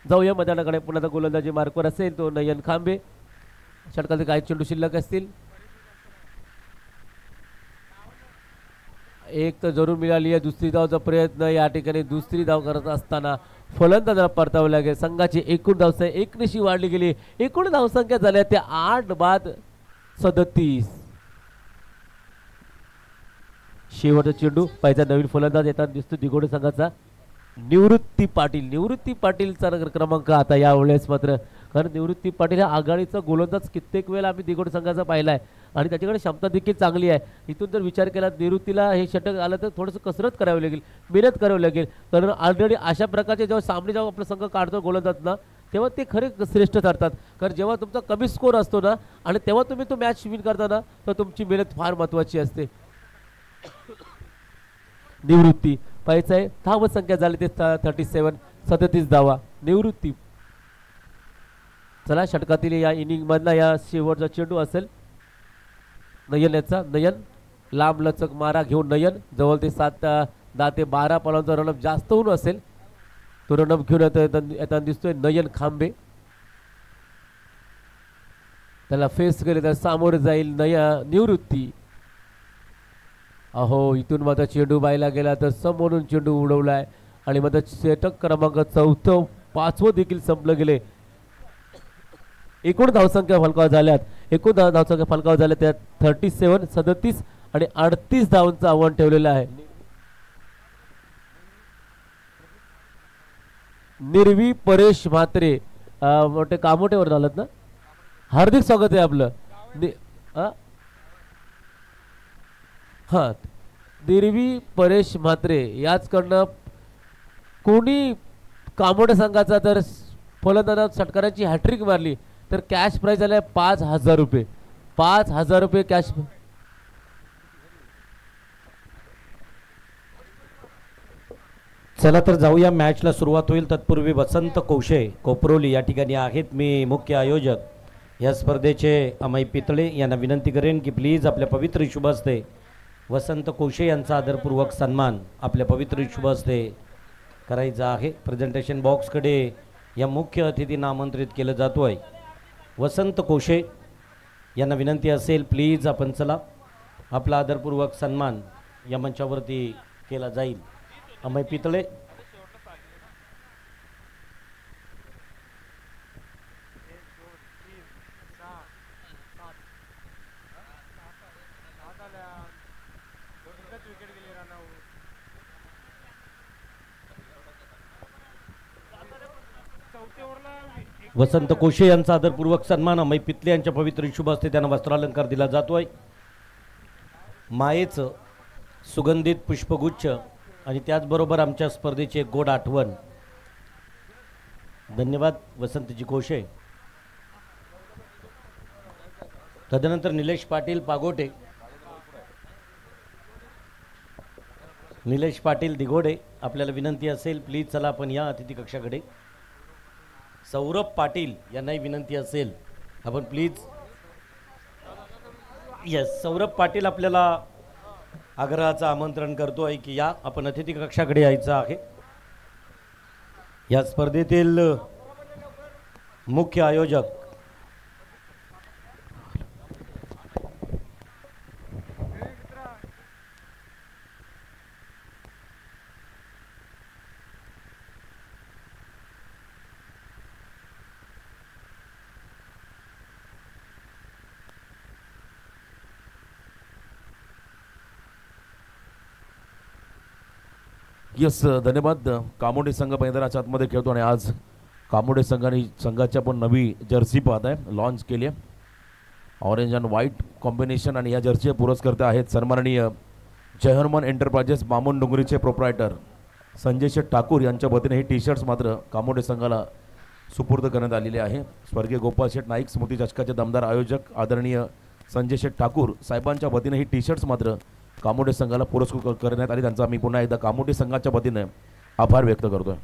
जाऊया मैदानाकडे. पुन्हा गोलंदाजी मार्कवर असेल तो नयन खांबे. षटकाचे काही चेंडू शिल्लक असतील. एक तर जरूर मिळाली आहे. दुसरी धावचा प्रयत्न या ठिकाणी दुसरी धाव करत असताना फलंदाजाला परतावं लागेल. संघाची एकूण धावसंख्या 1 निशी वाढली गेली. एकूण धावसंख्या झाल्या त्या 8 बाद 37. शेवटचा चेंडू पाहिजे नवीन फलंदाज येताना दिसतो दिगोडे संघाचा निवृत्ती पाटीलचा क्रमांक आता यावेळेस मात्र. कारण निवृत्ती पाटील हा आघाडीचा गोलंदाज कित्येक वेळा आम्ही दिगोडे संघाचा पाहिला आहे आणि त्याच्याकडे क्षमता देखील चांगली आहे. इथून जर विचार केला निवृत्तीला हे षटक आलं तर थोडंसं कसरत करावी लागेल मेहनत करावी लागेल. कारण ऑलरेडी अशा प्रकारचे जेव्हा आपला संघ काढतो गोलंदाज ना तेव्हा ते खरे श्रेष्ठ ठरतात. कारण जेव्हा तुमचा कमी स्कोर असतो ना आणि तेव्हा तुम्ही तो मॅच विन करताना तर तुमची मेहनत फार महत्वाची असते. निवृत्ती पाहायचं आहे. धाव संख्या झाली ते 37 धावा. निवृत्ती चला षटकातील या इनिंग मधला या शेवटचा चेंडू असेल नयन याचा. नयन लांब लचक मारा घेऊन नयन जवळ ते 10 ते 12 पालांचा रनअप जास्त होऊन असेल तो रनअप घेऊन येताना दिसतोय नयन खांबे. त्याला फेस केले तर सामोरे जाईल निवृत्ती. अहो इथून मात्र चेंडू बायला गेला तर समोरून चेंडू उडवलाय आणि मग षटक क्रमांक 4 5वं देखील संपलं गेले. एकूण धावसंख्या फलकावर झाल्यात एकूण धावसंख्या फलकावर झाल्या त्यात 37 37 आणि 38 धावांचं आव्हान ठेवलेलं आहे. निर्वी परेश म्हात्रे मोठे कामोठेवर झालं ना. हार्दिक स्वागत आहे आपलं. हा निर्वी परेश म्हात्रे याचकडनं कोणी कामोठे संघाचा तर फलंदाज षटकाराची हॅट्रिक मारली तर कॅश प्राइज झालाय 5,000 रुपये. 5,000 रुपये कॅश. चला तर जाऊया, मॅचला सुरुवात होईल. तत्पूर्वी वसंत कोशे कोपरोली या ठिकाणी आहेत. मी मुख्य आयोजक या स्पर्धेचे अमय पितळे यांना विनंती करेन की प्लीज आपल्या पवित्र शुभ हस्ते वसंत कोशे यांचा आदरपूर्वक सन्मान आपल्या पवित्र शुभ हस्ते करायचा आहे. प्रेझेंटेशन बॉक्सकडे या मुख्य अतिथींना आमंत्रित केलं जातो आहे. वसंत कोशे यांना विनंती असेल प्लीज आपण चला, आपला आदरपूर्वक सन्मान या मंचावरती केला जाईल. अमय पितळे. वसंत कोशे यांचा आदरपूर्वक सन्मान अमय पितले यांच्या पवित्र शुभ हस्ते त्यांना वस्त्रालंकार दिला जातोय. मायेचं सुगंधित पुष्पगुच्छ आणि त्याचबरोबर आमच्या स्पर्धेची एक गोड आठवण. धन्यवाद वसंतजी कोशे. तदनंतर निलेश पाटील पागोटे, निलेश पाटील दिघोडे. आपल्याला विनंती असेल प्लीज चला आपण या अतिथी कक्षाकडे. सौरभ पाटील यांनाही विनंती असेल आपण प्लीज. येस, सौरभ पाटील आपल्याला आग्रहाचं आमंत्रण करतो आहे की या आपण अतिथी कक्षाकडे यायचं आहे. या स्पर्धेतील मुख्य आयोजक यस, धन्यवाद. कामोडे संघ मैदानाच्या आतमध्ये खेळतो आणि आज कामोडे संघाच्या पण नवी जर्सी पाहत आहे, लॉन्च केली आहे. ऑरेंज अँड व्हाईट कॉम्बिनेशन आणि या जर्सीचे पुरस्कर्ते आहेत सन्माननीय जय हनुमान एंटरप्राइजेस बामण डोंगरीचे प्रोप्रायटर संजय शेठ ठाकूर यांच्या वतीने हे टी शर्ट्स मात्र कामोडे संघाला सुपूर्द करण्यात आलेले आहे. स्वर्गीय गोपाल शेठ नाईक स्मृती चषकाचे दमदार आयोजक आदरणीय संजय शेठ ठाकूर साहेबांच्या वतीने ही टी शर्ट्स मात्र कामोडे संघाला पुरस्कृत करण्यात आली. त्यांचा मी पुन्हा एकदा कामोडे संघाच्या वतीने आभार व्यक्त करतोय.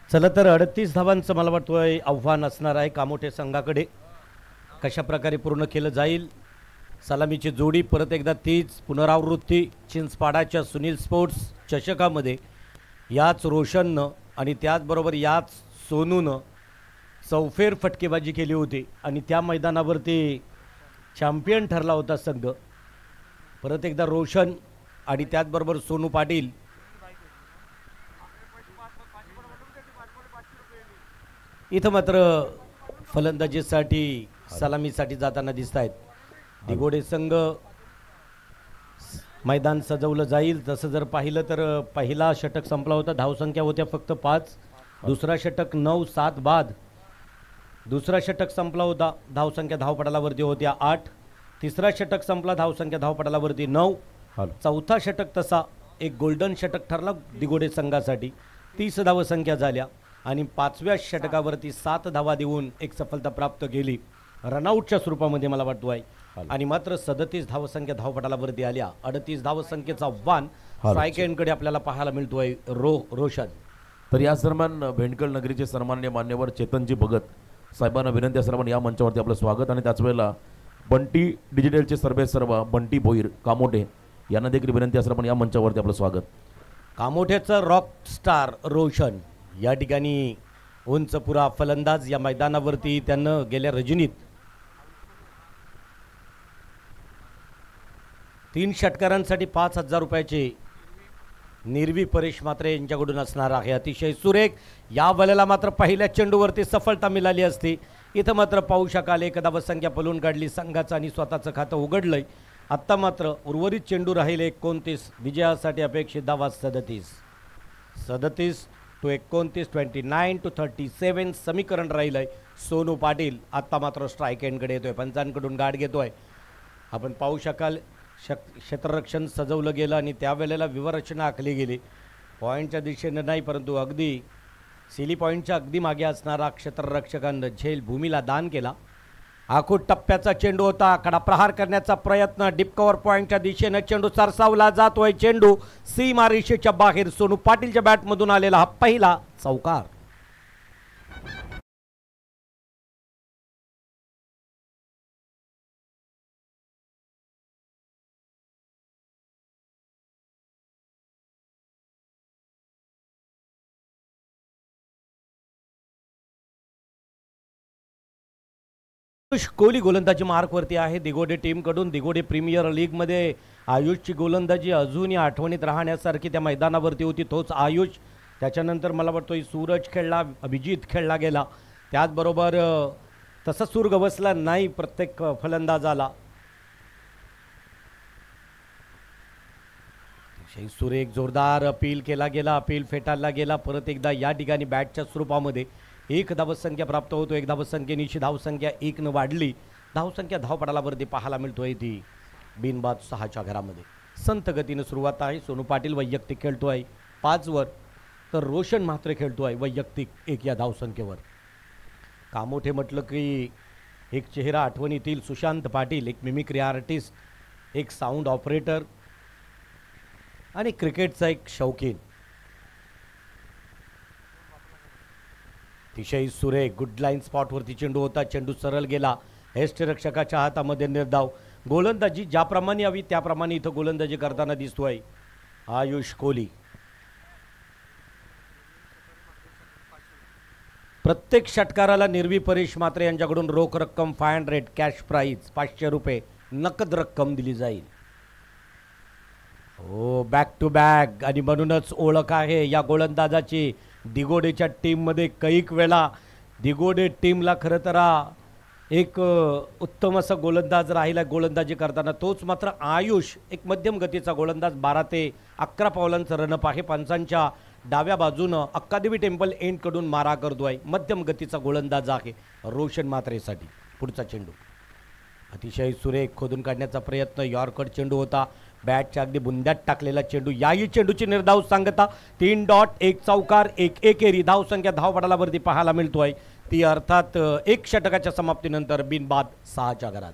चला तर 38 धावांचं मला वाटतंय आव्हान असणार आहे कामोठे संघाकडे. कशा प्रकारे पूर्ण केलं जाईल. सलामीची जोडी परत एकदा तीच पुनरावृत्ती चिंचपाडाच्या सुनील स्पोर्ट्स चषकामध्ये याच रोशननं आणि त्याचबरोबर याच सोनूनं चौफेर फटकेबाजी केली होती आणि त्या मैदानावरती चॅम्पियन ठरला होता संघ. परत एकदा रोशन आणि त्याचबरोबर सोनू पाटील इथं मात्र फलंदाजीसाठी सलामीसाठी जाताना दिसत आहेत. दिघोडे संघ मैदान सजवलं जाईल. तसं जर पाहिलं तर पहिला षटक संपला होता, धावसंख्या होत्या फक्त 5. दुसरा षटक 9-7 बाद. दुसरा षटक संपला होता, धावसंख्या धावपटालावरती होत्या 8. तिसरा षटक संपला, धावसंख्या धावपटालावरती 9. चौथा षटक तसा एक गोल्डन षटक ठरला दिघोडे संघासाठी, 30 धावसंख्या झाल्या आणि 5व्या षटकावरती 7 धावा देऊन एक सफलता प्राप्त केली रनआउटच्या स्वरूपामध्ये मला वाटतो आहे. आणि मात्र 37 धावसंख्या धावपटालावरती आल्या. 38 धावसंख्येचा आव्हान स्ट्राईक एंडकडे आपल्याला पाहायला मिळतोय रोशन. तर याच दरम्यान भेंडकल नगरीचे सन्माननीय मान्यवर चेतनजी भगत साहेबांना विनंती असेल आपण या मंचावरती आपलं स्वागत. आणि त्याच वेळेला बंटी डिजिटलचे सर्वेसर्वा बंटी भोईर कामोठे यांना देखील विनंती असेल आपण या मंचावरती आपलं स्वागत. कामोठ्याचं रॉक स्टार रोशन या ठिकाणी उंच पुरा फलंदाज या मैदानावरती त्यानं गेल्या रजनीत 3 षटकारांसाठी 5,000 रुपयाचे निर्वी परेश म्हात्रे यांच्याकडून असणार आहे. अतिशय सुरेख. या वेळेला मात्र पहिल्या चेंडूवरती सफलता मिळाली असती. इथं मात्र पाहू शकाल एक धावसंख्या पलून काढली संघाचं आणि स्वतःचं खातं उघडलंय. आत्ता मात्र उर्वरित चेंडू राहिले 29. विजयासाठी अपेक्षित धावा 37 to 29, 29 to 37 समीकरण राहिलंय. सोनू पाटील आत्ता मात्र स्ट्राईक एंडकडे येतोय, पंचांकडून गाठ घेतोय. आपण पाहू शकाल क्षेत्ररक्षण सजवलं गेलं आणि त्यावेळेला विवरचना आखली गेली. पॉईंटच्या दिशेनं नाही, परंतु अगदी सिली पॉईंटच्या अगदी मागे असणारा क्षेत्ररक्षकांना झेल भूमीला दान केला. आखूड टप्प्याचा चेंडू होता. कडा प्रहार करण्याचा प्रयत्न. डीप कव्हर पॉईंटच्या दिशेनं चेंडू सरसावला जातोय. चेंडू सीमारेषेच्या बाहेर. सोनू पाटीलच्या बॅटमधून आलेला हा पहिला चौकार. आयुष कोहली गोलंदाजी मार्कवरती आहे दिगोडे टीमकडून. दिगोडे प्रीमियर लीगमध्ये आयुषची गोलंदाजी अजूनही आठवणीत राहण्यासारखी त्या मैदानावरती होती. तोच आयुष. त्याच्यानंतर मला वाटतं सूरज खेळला, अभिजित खेळला गेला. त्याचबरोबर तसा सूर गवसला नाही प्रत्येक फलंदाजाला. सुरेख जोरदार अपील केला गेला. अपील फेटाळला गेला. परत एकदा या ठिकाणी बॅटच्या स्वरूपामध्ये 1 धावसंख्या प्राप्त होतो. 1 धावसंख्येनिशी धावसंख्या 1 वाढली. धावसंख्या धावपडालावरती पाहायला मिळतोय ती बिनबाद 6च्या घरामध्ये. संत गतीनं सुरुवात आहे. सोनू पाटील वैयक्तिक खेळतोय 5 वर, तर रोशन म्हात्रे खेळतोय वैयक्तिक 1 या धावसंख्येवर. कामोठे म्हटलं की एक चेहरा आठवणीतील सुशांत पाटील, एक मिमिक्री आर्टिस्ट, एक साऊंड ऑपरेटर आणि क्रिकेटचा एक शौकीन. अतिशय सुरेख गुड लाईन स्पॉटवरती चेंडू होता. चेंडू सरळ गेला. यष्टिरक्षकाच्या हातामध्ये निर्धाव. गोलंदाजी ज्याप्रमाणे हवी त्याप्रमाणे इथं गोलंदाजी करताना दिसतोय आयुष कोहली. प्रत्येक षटकाराला निर्वी परेश म्हात्रे यांच्याकडून रोख रक्कम 500 कॅश प्राईज 500 रुपये नकद रक्कम दिली जाईल. हो, बॅक टू बॅक. आणि म्हणूनच ओळख आहे या गोलंदाजाची दिगोडेच्या टीममध्ये. कैक वेळा दिगोडे टीमला खरं तर एक उत्तम असा गोलंदाज राहिला गोलंदाजी करताना. तोच मात्र आयुष एक मध्यम गतीचा गोलंदाज. 12 ते 11 पावलांचं रनअप आहे. पंचांच्या डाव्या बाजूनं अक्कादेवी टेम्पल एंडकडून मारा करतोय. मध्यम गतीचा गोलंदाज आहे रोशन म्हात्रेसाठी. पुढचा चेंडू अतिशय सुरेख खोदून काढण्याचा प्रयत्न. यॉर्कर चेंडू होता. बॅटच्या अगदी बुंद्यात टाकलेला चेंडू. याही चेंडूची निर्धाव सांगता 3 डॉट 1 चौकार 1 एकेरी. धावसंख्या धावपडालावरती पाहायला मिळतोय ती अर्थात 1 षटकाच्या समाप्तीनंतर बिनबाद 6च्या घरात.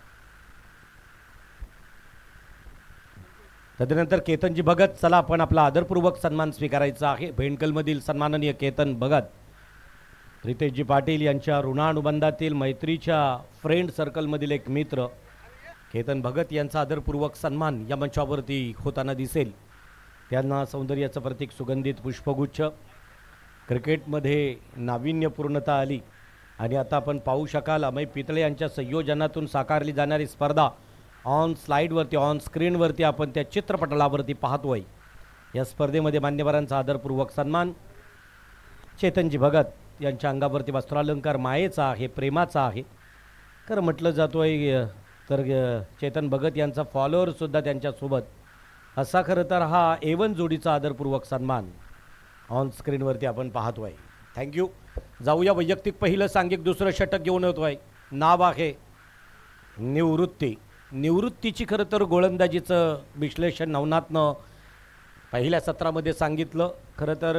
तदनंतर केतनजी भगत. चला आपण आपला आदरपूर्वक सन्मान स्वीकारायचा आहे. भेंडकलमधील सन्माननीय केतन भगत, रितेशजी पाटील यांच्या ऋणानुबंधातील मैत्रीच्या फ्रेंड सर्कलमधील एक मित्र केतन भगत यांचा आदरपूर्वक सन्मान या मंचावरती होताना दिसेल. त्यांना सौंदर्याचं प्रतीक सुगंधित पुष्पगुच्छ. क्रिकेटमध्ये नाविन्यपूर्णता आली आणि आता आपण पाहू शकाल अमय पितळे यांच्या संयोजनातून साकारली जाणारी स्पर्धा ऑन स्लाईडवरती ऑन स्क्रीनवरती आपण त्या चित्रपटलावरती पाहतोय. या स्पर्धेमध्ये मान्यवरांचा आदरपूर्वक सन्मान. चेतनजी भगत यांच्या अंगावरती वस्त्रालंकार मायेचा आहे, प्रेमाचा आहे. खरं म्हटलं जातोय तर चेतन भगत यांचा फॉलोअरसुद्धा त्यांच्यासोबत. असा खरं तर हा A1 जोडीचा आदरपूर्वक सन्मान ऑन स्क्रीनवरती आपण पाहतोय. थँक्यू. जाऊया वैयक्तिक पहिलं सांघिक दुसरं षटक घेऊन येतोय. नाव आहे निवृत्ती. निवृत्तीची खरं तर गोलंदाजीचं विश्लेषण नवनाथनं पहिल्या सत्रामध्ये सांगितलं. खरं तर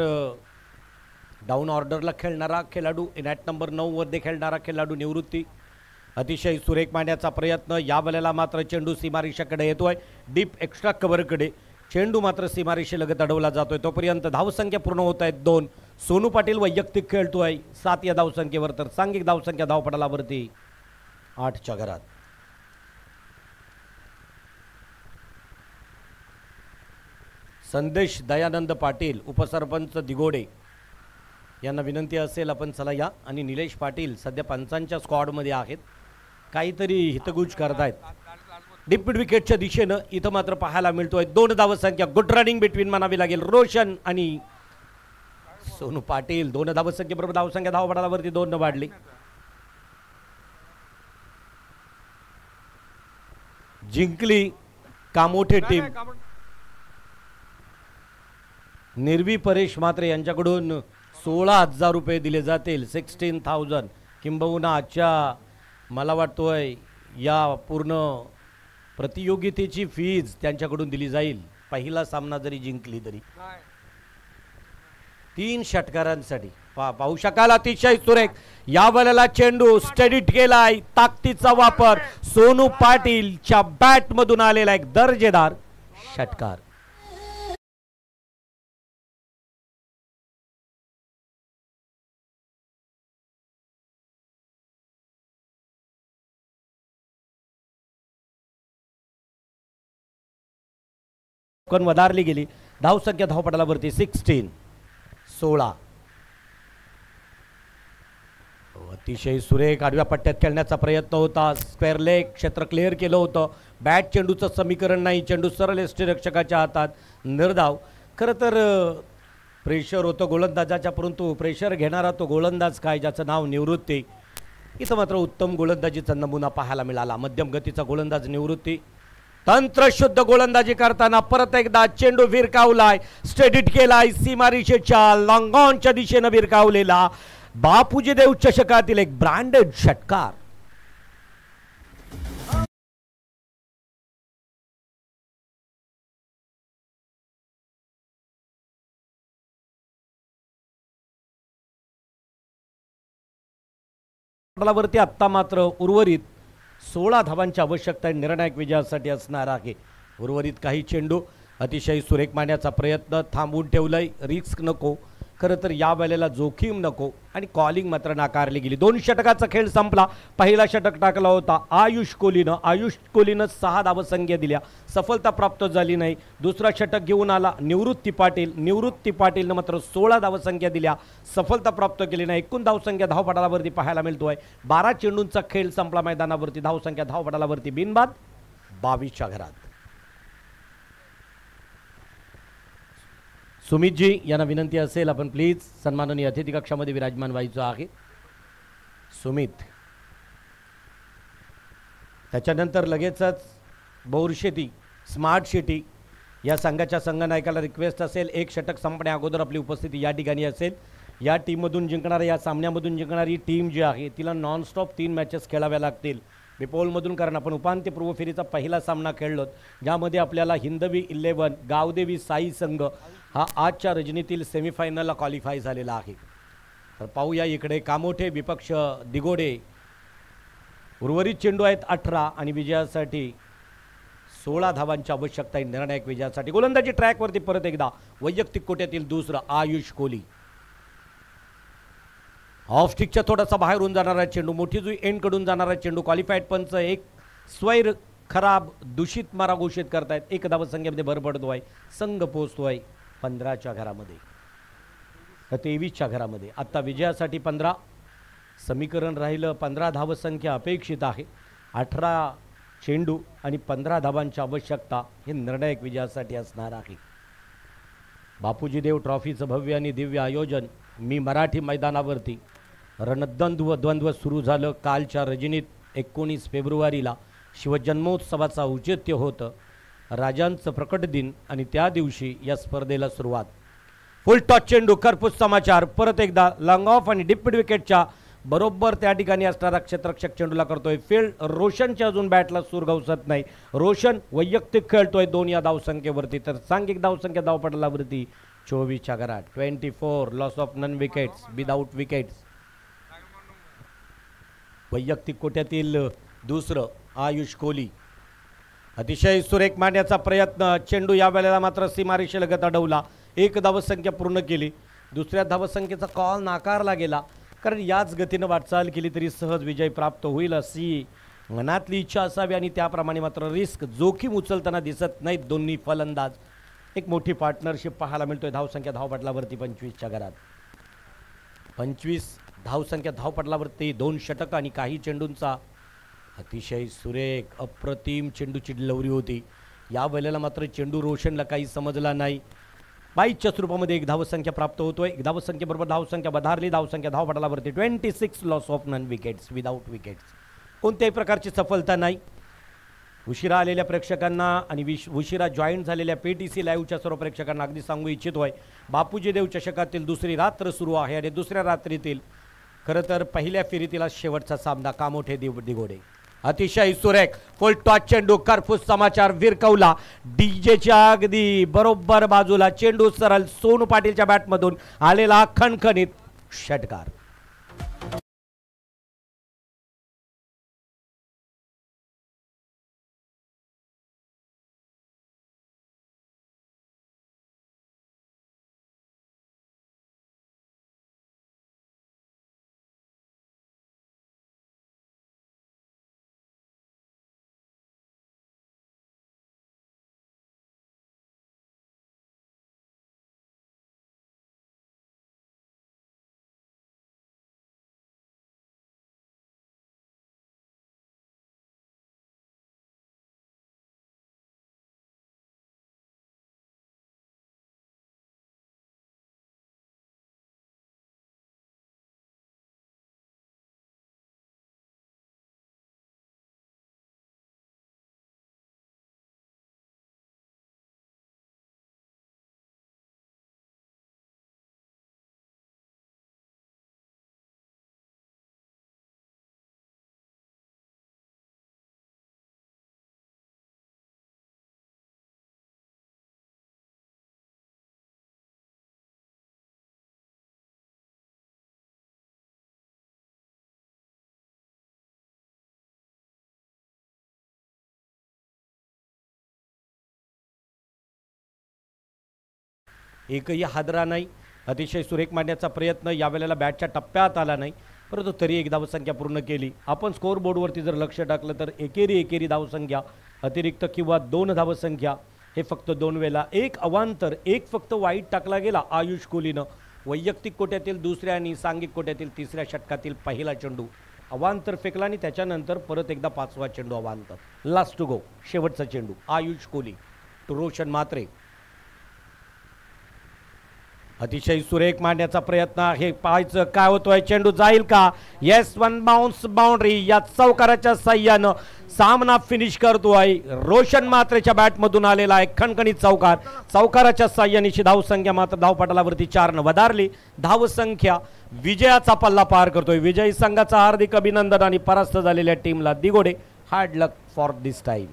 डाऊन ऑर्डरला खेळणारा खेळाडू, इनॅट नंबर 9 मध्ये खेळणारा खेळाडू निवृत्ती. अतिशय सुरेख मांडण्याचा प्रयत्न. या वेळेला मात्र चेंडू सीमारेषेकडे येतोय. डीप एक्स्ट्रा कव्हरकडे चेंडू मात्र सीमारेषेलगत अडवला जातोय. तोपर्यंत धावसंख्या पूर्ण होत आहेत 2. सोनू पाटील वैयक्तिक खेळतोय 7 या धावसंख्येवर, तर सांघिक धावसंख्या धावपडालावरती 8च्या घरात. संदेश दयानंद पाटील, उपसरपंच दिगोडे, यांना विनंती असेल आपण चला या. आणि निलेश पाटील सध्या पंचांच्या स्क्वॉडमध्ये आहेत, काहीतरी हितगुज करतायत. डीप विकेटच्या दिशेनं इथं मात्र पाहायला मिळतोय 2 धावसंख्या. गुड रनिंग बिटवीन म्हणावी लागेल रोशन आणि सोनू पाटील. 2 धावसंख्येबरोबर धावसंख्या धावपडालावरती 2 वाढली. जिंकली कामोठे टीम. निर्वी परेश मात्रे यांच्याकडून 16,000 रुपये दिले जातील. 16,000 किंबहुना आजच्या मला वाटतोय या पूर्ण प्रतियोगितेची फीज त्यांच्याकडून दिली जाईल. पहिला सामना जरी जिंकली तरी 3 षटकारांसाठी पाहू शकाल. अतिशय सुरेख या बॉलला चेंडू स्टडीट केलाय. ताकदीचा वापर सोनू पाटीलच्या बॅट मधून आलेला एक दर्जेदार षटकार. वधारली गेली. धावसंख्या धावपटालावरती 16. अतिशय सुरेख आडव्या पट्ट्यात खेळण्याचा प्रयत्न होता. स्क्वेअर लेग क्षेत्र क्लिअर केलं होतं. बॅट चेंडूचं समीकरण नाही. चेंडू सरळ यष्टीरक्षकाच्या हातात. निर्धाव. खरं तर प्रेशर होतं गोलंदाजाच्या, परंतु प्रेशर घेणारा तो गोलंदाज काय ज्याचं नाव निवृत्ती. इथं मात्र उत्तम गोलंदाजीचा नमुना पाहायला मिळाला. मध्यम गतीचा गोलंदाज निवृत्ती. तंत्रशुद्ध गोलंदाजी करताना परत एकदा चेंडू भिरकावलाय. स्टेडीट केलाय. सीमारेषेच्या लॉंगॉनच्या दिशेनं भिरकावलेला बापूजी देव चषकातील एक ब्रँडेड षटकार. वरती आत्ता मात्र उर्वरित 16 धावांची आवश्यकता निर्णायक विजयासाठी असणार आहे. उर्वरित काही चेंडू अतिशय सुरेख मारण्याचा प्रयत्न थांबवून ठेवलंय. रिस्क नको. खरं तर या वेळेला जोखीम नको आणि कॉलिंग मात्र नाकारली गेली. 2 षटकाचा खेळ संपला. पहिला षटक टाकला होता आयुष कोहलीनं 6 धावसंख्या दिल्या. सफलता प्राप्त झाली नाही. दुसरा षटक घेऊन आला निवृत्ती पाटीलनं मात्र 16 धावसंख्या दिल्या. सफलता प्राप्त केली नाही. एकूण धावसंख्या धावपटालावरती पाहायला मिळतोय 12 चेंडूंचा खेळ संपला मैदानावरती. धावसंख्या धावपटालावरती बिनबाद 22च्या घरात. सुमितजी यांना विनंती असेल आपण प्लीज सन्माननीय अतिथी कक्षामध्ये विराजमान व्हायचं आहे. सुमित. त्याच्यानंतर लगेचच बोरशेती स्मार्ट सिटी या संघाच्या संघनायकाला रिक्वेस्ट असेल 1 षटक संपण्या अगोदर आपली उपस्थिती या ठिकाणी असेल. या टीममधून जिंकणाऱ्या या सामन्यामधून जिंकणारी टीम जी आहे तिला नॉनस्टॉप 3 मॅचेस खेळाव्या लागतील बिपोलमधून. कारण आपण उपांत्यपूर्व फेरीचा पहिला सामना खेळलो ज्यामध्ये आपल्याला हिंदवी 11 गावदेवी साई संघ हा आजच्या रजनीतील सेमीफायनलला क्वालिफाय झालेला आहे. तर पाहूया इकडे कामोठे विपक्ष दिगोडे. उर्वरित चेंडू आहेत 18 आणि विजयासाठी 16 धावांची आवश्यकता आहे निर्णायक विजयासाठी. गोलंदाजी ट्रॅकवरती परत एकदा वैयक्तिक कोट्यातील दुसरं आयुष कोहली. ऑफ स्टिकच्या थोडासा बाहेरून जाणारा चेंडू. मोठी जुई एंडकडून जाणारा चेंडू. क्वालिफाईड पंच एक स्वैर खराब दूषित मारा घोषित करतायत. 1 धावसंख्येमध्ये भर पडतोय. संघ पोहोचतोय 15च्या घरामध्ये 23च्या घरामध्ये. आत्ता विजयासाठी 15 समीकरण राहिलं. 15 धावसंख्या अपेक्षित आहे. 18 चेंडू आणि 15 धावांची आवश्यकता हे निर्णायक विजयासाठी असणार आहे. बापूजी देव ट्रॉफीचं भव्य आणि दिव्य आयोजन मी मराठी मैदानावरती रणद्वंद्व सुरू झालं. कालच्या रजनीत 19 फेब्रुवारीला शिवजन्मोत्सवाचं औचित्य होतं. राजांचं प्रकट दिन आणि त्या दिवशी या स्पर्धेला सुरुवात. फुल टॉस चेंडू. खरपूस समाचार. परत एकदा लॉंग ऑफ आणि डीप विकेटच्या बरोबर त्या ठिकाणी असणारा क्षेत्ररक्षक चेंडूला करतोय फील्ड. रोशनच्या अजून बॅटला सूर गवसत नाही. रोशन वैयक्तिक खेळतोय 2 या धावसंख्येवरती. तर सांघिक धावसंख्या धावपटलावरती 24च्या घरात. 24 loss of none wickets without wickets. वैयक्तिक कोट्यातील दुसरं आयुष कोहली. अतिशय सुरेख मारण्याचा प्रयत्न. चेंडू या वेळेला मात्र सीमारेषेलगत अडवला. 1 धावसंख्या पूर्ण केली. दुसऱ्या धावसंख्येचा कॉल नाकारला गेला. कारण याच गतीनं वाटचाल केली तरी सहज विजय प्राप्त होईल अशी मनातली इच्छा असावी आणि त्याप्रमाणे मात्र रिस्क जोखीम उचलताना दिसत नाहीत दोन्ही फलंदाज. एक मोठी पार्टनरशिप पाहायला मिळतोय. धावसंख्या धावपटलावरती 25च्या घरात. 25 धावसंख्या धावपटलावरती 2 षटक आणि काही चेंडूंचा अतिशय सुरेख अप्रतिम चेंडूची डिलिव्हरी होती. या वेळेला मात्र चेंडू रोशनला काही समजला नाही. 22च्या स्वरूपामध्ये 1 धावसंख्या प्राप्त होतोय. 1 धावसंख्येबरोबर धावसंख्या वधारली. धावसंख्या धावपटलावरती 26 loss of none wickets without wickets. कोणत्याही प्रकारची सफलता नाही. उशिरा आलेल्या प्रेक्षकांना आणि उशिरा जॉईन झालेल्या PTC लाईव्हच्या सर्व प्रेक्षकांना अगदी सांगू इच्छितोय, बापूजी देव चषकातील दुसरी रात्र सुरू आहे आणि दुसऱ्या रात्रीतील खरं तर पहिल्या फेरीतील शेवटचा सामना कामोठे दिघोडे. अतिशय सुरेख फुल टॉच चेंडू करफूस समाचार विरकवला. डीजेच्या अगदी बरोबर बाजूला चेंडू सरळ सोनू पाटीलच्या बॅटमधून आलेला खणखणीत षटकार. एकही हादरा नाही. अतिशय सुरेख मांडण्याचा प्रयत्न यावेळेला बॅटच्या टप्प्यात आला नाही, परंतु तरी 1 धावसंख्या पूर्ण केली. आपण स्कोअर बोर्डवरती जर लक्ष टाकलं तर एकेरी धावसंख्या अतिरिक्त किंवा 2 धावसंख्या हे फक्त 2 वेळा, 1 अवांतर, 1 फक्त वाईट टाकला गेला आयुष कोहलीनं. वैयक्तिक कोट्यातील दुसऱ्या आणि सांघिक कोट्यातील तिसऱ्या षटकातील पहिला चेंडू अवांतर फेकला आणि त्याच्यानंतर परत एकदा 5वा चेंडू अवांतर. लास्ट टू गो शेवटचा चेंडू आयुष कोहली टू रोशन म्हात्रे. अतिशय सुरेख मांडण्याचा प्रयत्न. हे पाहायचं काय होतोय, चेंडू जाईल का? Yes, 1 bounce boundary. या चौकाराच्या साह्यानं सामना फिनिश करतोय. रोशन म्हात्रेच्या बॅटमधून आलेला आहे खणखणीत चौकार. चौकाराच्या साह्याने धावसंख्या मात्र धावपटलावरती 4 वधारली. धावसंख्या विजयाचा पल्ला पार करतोय. विजयी संघाचा हार्दिक अभिनंदन आणि परास्त झालेल्या टीमला दिघोडे hard luck for this time.